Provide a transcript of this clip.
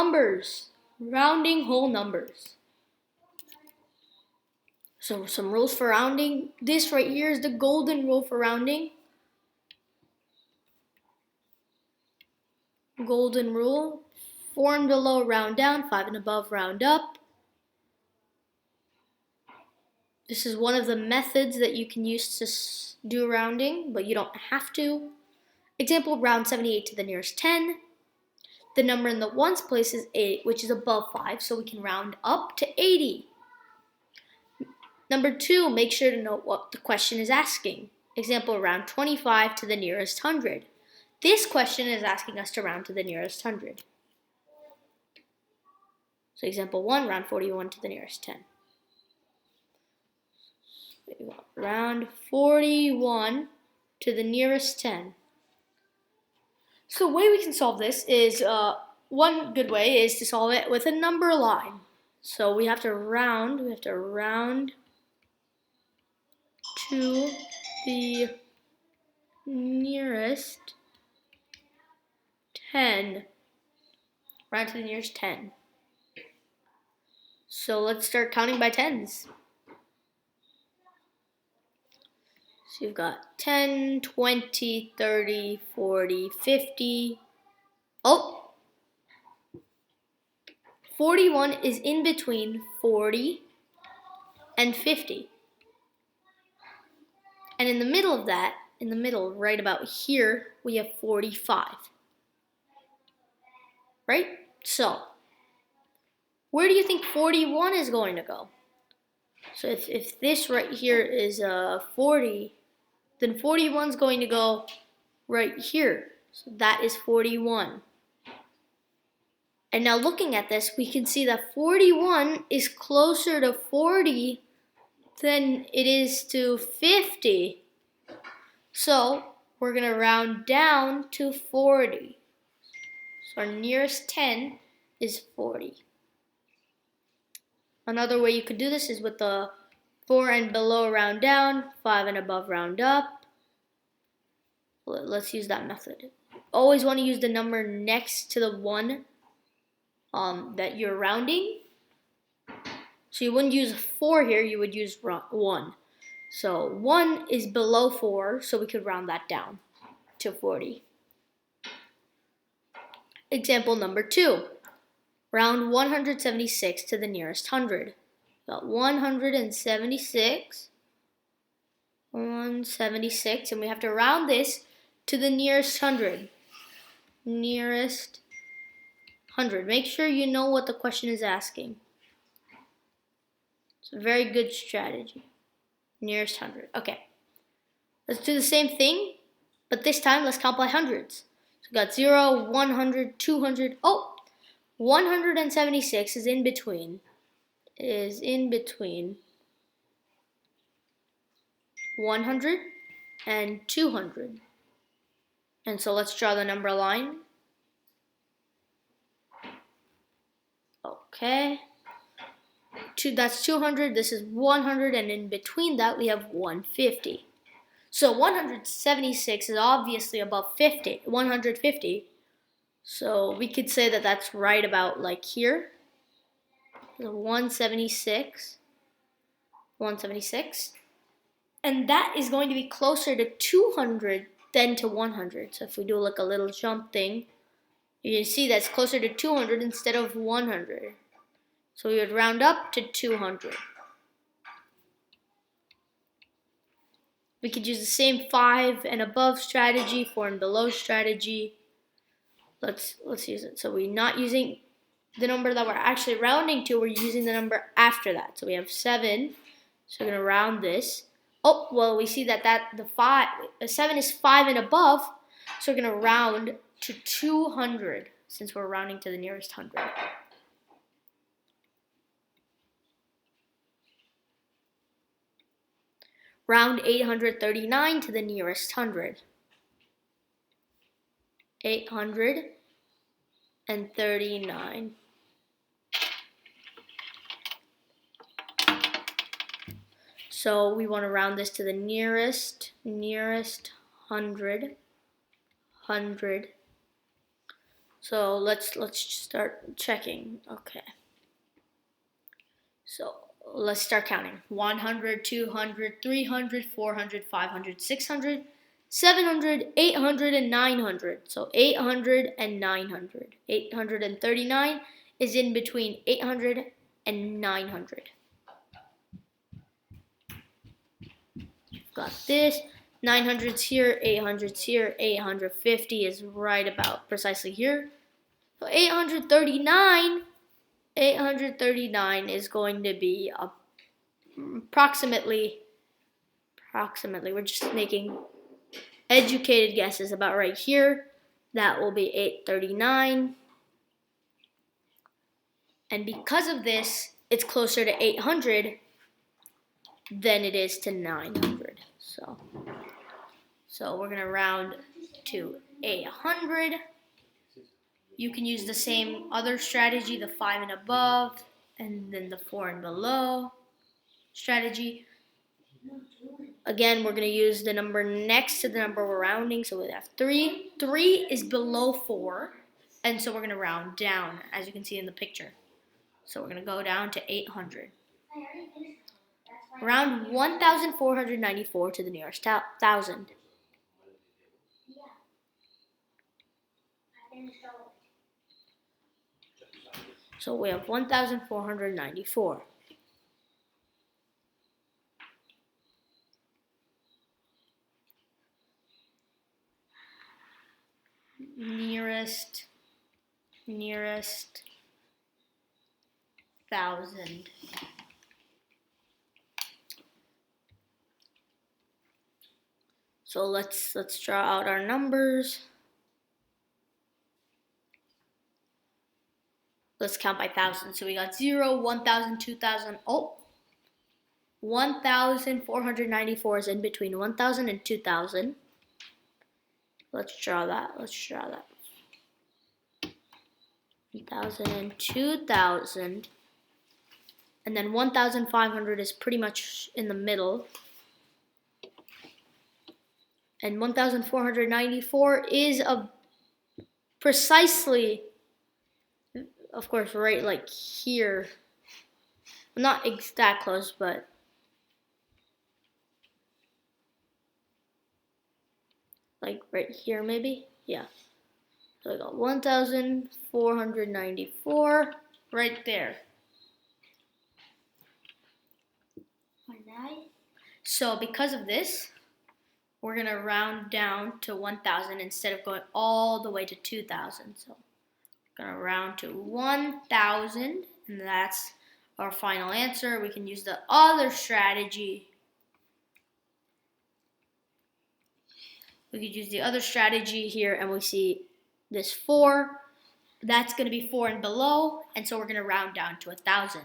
Numbers, rounding whole numbers. So some rules for rounding. This right here is the golden rule for rounding. Golden rule, 4 and below round down, 5 and above round up. This is one of the methods that you can use to do rounding, but you don't have to. Example, round 78 to the nearest 10. The number in the ones place is 8, which is above 5, so we can round up to 80. Number 2, make sure to note what the question is asking. Example, round 25 to the nearest 100. This question is asking us to round to the nearest 100. So example 1, round 41 to the nearest 10. Round 41 to the nearest 10. So the way we can solve this is, one good way is to solve it with a number line. So we have to round to the nearest 10. Round to the nearest 10. So let's start counting by tens. So you've got 10, 20, 30, 40, 50. Oh! 41 is in between 40 and 50. And in the middle of that, right about here, we have 45. Right? So, where do you think 41 is going to go? So if this right here is 40, then 41 is going to go right here. So that is 41. And now looking at this, we can see that 41 is closer to 40 than it is to 50. So we're going to round down to 40. So our nearest 10 is 40. Another way you could do this is with the 4 and below round down, 5 and above round up. Let's use that method. Always want to use the number next to the one that you're rounding. So you wouldn't use 4 here, you would use 1. So 1 is below 4, so we could round that down to 40. Example number 2. Round 176 to the nearest 100. Got 176, and we have to round this to the nearest 100. Nearest 100. Make sure you know what the question is asking. It's a very good strategy. Nearest 100. Okay. Let's do the same thing, but this time let's count by hundreds. So we got 0, 100, 200. Oh, 176 is in between. 100 and 200. And so let's draw the number line. Okay. That's 200, this is 100, and in between that we have 150. So 176 is obviously above 150. So we could say that that's right about like here. 176. And that is going to be closer to 200 than to 100. So if we do like a little jump thing, you can see that's closer to 200 instead of 100. So we would round up to 200. We could use the same 5 and above strategy, 4 and below strategy. Let's use it. So we're not using the number that we're actually rounding to, we're using the number after that. So we have 7. So we're going to round this. Oh, well, we see that the 7 is 5 and above. So we're going to round to 200 since we're rounding to the nearest 100. Round 839 to the nearest 100. 839. So we want to round this to the nearest 100. So So let's start checking. Okay. So let's start counting. 100, 200, 300, 400, 500, 600, 700, 800, and 900. So 800 and 900. 839 is in between 800 and 900. Got this. 900's here, 800's here, 850 is right about precisely here. So 839 is going to be approximately, we're just making educated guesses about right here. That will be 839. And because of this, it's closer to 800 than it is to 900. So we're going to round to 800. You can use the same other strategy, the 5 and above, and then the 4 and below strategy. Again, we're going to use the number next to the number we're rounding. So we have 3. 3 is below 4, and so we're going to round down, as you can see in the picture. So we're going to go down to 800. Round 1,494 to the nearest 1,000. So we have 1,494. Nearest 1,000. So let's draw out our numbers. Let's count by thousand. So we got 0, 1,000, 2,000. Oh, 1,494 is in between 1,000 and 2,000. Let's draw that. 1,000 and 2,000. And then 1,500 is pretty much in the middle. And 1,494 is precisely, of course, right like here. Not that close, but like right here maybe. Yeah. So I got 1,494 right there. So because of this, we're going to round down to 1,000 instead of going all the way to 2,000. So we're going to round to 1,000, and that's our final answer. We can use the other strategy. We could use the other strategy here, and we see this 4. That's going to be 4 and below, and so we're going to round down to 1,000.